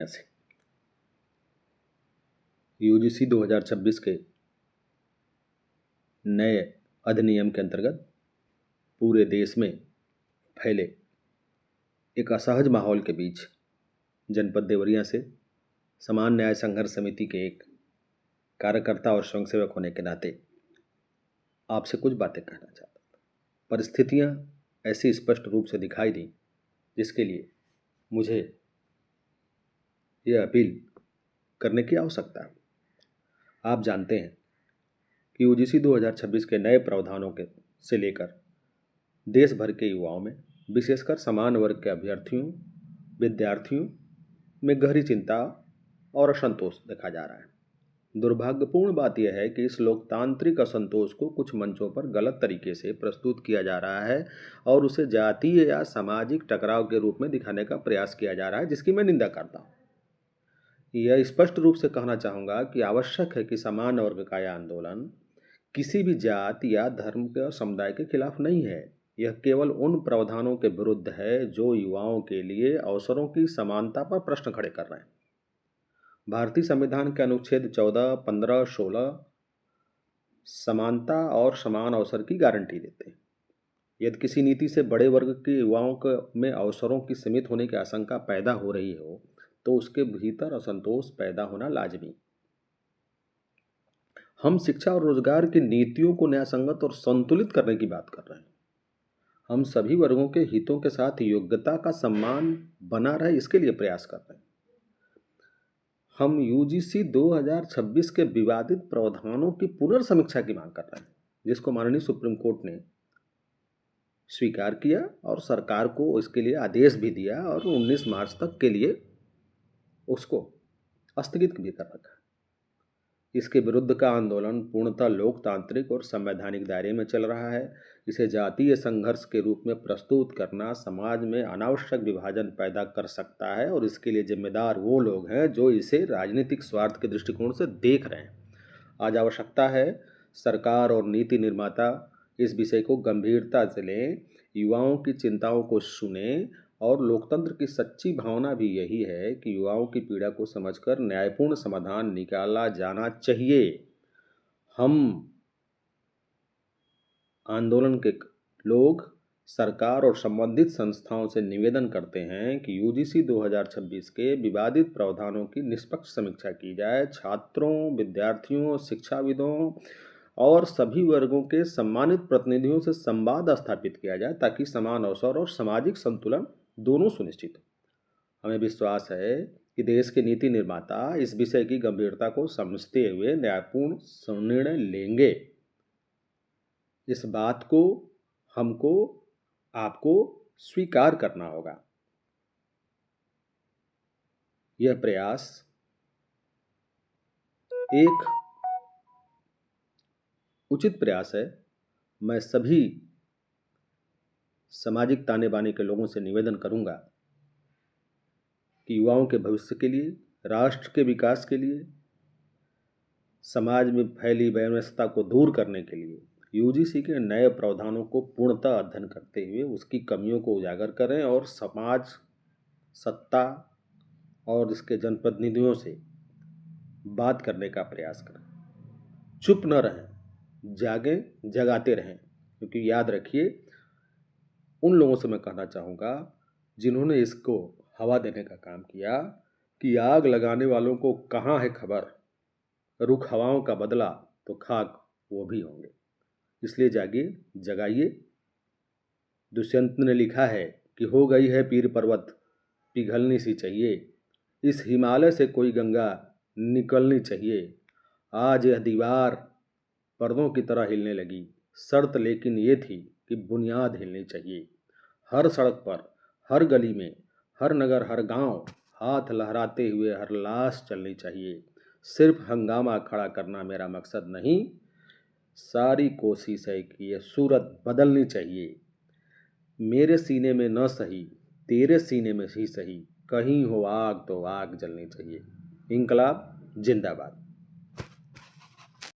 ऐसे यूजीसी 2026 के नए अधिनियम के अंतर्गत पूरे देश में फैले एक असहज माहौल के बीच जनपद देवरिया से समान न्याय संघर्ष समिति के एक कार्यकर्ता और स्वयंसेवक होने के नाते आपसे कुछ बातें कहना चाहता था। परिस्थितियां ऐसी स्पष्ट रूप से दिखाई दी जिसके लिए मुझे यह अपील करने की आवश्यकता है। आप जानते हैं कि यूजीसी 2026 के नए प्रावधानों के से लेकर देश भर के युवाओं में, विशेषकर समान वर्ग के अभ्यर्थियों, विद्यार्थियों में गहरी चिंता और असंतोष देखा जा रहा है। दुर्भाग्यपूर्ण बात यह है कि इस लोकतांत्रिक असंतोष को कुछ मंचों पर गलत तरीके से प्रस्तुत किया जा रहा है और उसे जातीय या सामाजिक टकराव के रूप में दिखाने का प्रयास किया जा रहा है, जिसकी मैं निंदा करता हूँ। यह स्पष्ट रूप से कहना चाहूँगा कि आवश्यक है कि समान वर्ग का यह आंदोलन किसी भी जाति या धर्म के समुदाय के खिलाफ नहीं है। यह केवल उन प्रावधानों के विरुद्ध है जो युवाओं के लिए अवसरों की समानता पर प्रश्न खड़े कर रहे हैं। भारतीय संविधान के अनुच्छेद 14, 15, 16 समानता और समान अवसर की गारंटी देते हैं। यदि किसी नीति से बड़े वर्ग के युवाओं में अवसरों की सीमित होने की आशंका पैदा हो रही हो तो उसके भीतर असंतोष पैदा होना लाजमी। हम शिक्षा और रोजगार की नीतियों को न्यायसंगत और संतुलित करने की बात कर रहे हैं। हम सभी वर्गों के हितों के साथ योग्यता का सम्मान बना रहे इसके लिए प्रयास कर रहे हैं। हम यूजीसी 2026 के विवादित प्रावधानों की पुनर्समीक्षा की मांग कर रहे हैं, जिसको माननीय सुप्रीम कोर्ट ने स्वीकार किया और सरकार को इसके लिए आदेश भी दिया और 19 मार्च तक के लिए उसको स्थगित भी कर रखा। इसके विरुद्ध का आंदोलन पूर्णतः लोकतांत्रिक और संवैधानिक दायरे में चल रहा है। इसे जातीय संघर्ष के रूप में प्रस्तुत करना समाज में अनावश्यक विभाजन पैदा कर सकता है और इसके लिए जिम्मेदार वो लोग हैं जो इसे राजनीतिक स्वार्थ के दृष्टिकोण से देख रहे हैं। आज आवश्यकता है सरकार और नीति निर्माता इस विषय को गंभीरता से लें, युवाओं की चिंताओं को सुने और लोकतंत्र की सच्ची भावना भी यही है कि युवाओं की पीड़ा को समझकर न्यायपूर्ण समाधान निकाला जाना चाहिए। हम आंदोलन के लोग सरकार और संबंधित संस्थाओं से निवेदन करते हैं कि यूजीसी 2026 के विवादित प्रावधानों की निष्पक्ष समीक्षा की जाए। छात्रों, विद्यार्थियों, शिक्षाविदों और सभी वर्गों के सम्मानित प्रतिनिधियों से संवाद स्थापित किया जाए ताकि समान अवसर और सामाजिक संतुलन दोनों सुनिश्चित हो। हमें विश्वास है कि देश के नीति निर्माता इस विषय की गंभीरता को समझते हुए न्यायपूर्ण निर्णय लेंगे। इस बात को हमको आपको स्वीकार करना होगा। यह प्रयास एक उचित प्रयास है। मैं सभी सामाजिक ताने बाने के लोगों से निवेदन करूंगा कि युवाओं के भविष्य के लिए, राष्ट्र के विकास के लिए, समाज में फैली व्यवस्था को दूर करने के लिए यूजीसी के नए प्रावधानों को पूर्णतः अध्ययन करते हुए उसकी कमियों को उजागर करें और समाज, सत्ता और इसके जनप्रतिनिधियों से बात करने का प्रयास करें। चुप न रहें, जागें, जगाते रहें। क्योंकि याद रखिए, उन लोगों से मैं कहना चाहूँगा जिन्होंने इसको हवा देने का काम किया कि आग लगाने वालों को कहाँ है खबर, रुख हवाओं का बदला तो खाक वो भी होंगे। इसलिए जागिए, जगाइए। दुष्यंत ने लिखा है कि हो गई है पीर पर्वत, पिघलनी सी चाहिए, इस हिमालय से कोई गंगा निकलनी चाहिए। आज यह दीवार पर्दों की तरह हिलने लगी, शर्त लेकिन ये थी कि बुनियाद हिलनी चाहिए। हर सड़क पर, हर गली में, हर नगर, हर गांव हाथ लहराते हुए हर लाश चलनी चाहिए। सिर्फ हंगामा खड़ा करना मेरा मकसद नहीं, सारी कोशिश है कि यह सूरत बदलनी चाहिए। मेरे सीने में न सही, तेरे सीने में ही सही, कहीं हो आग तो आग जलनी चाहिए। इंकलाब जिंदाबाद।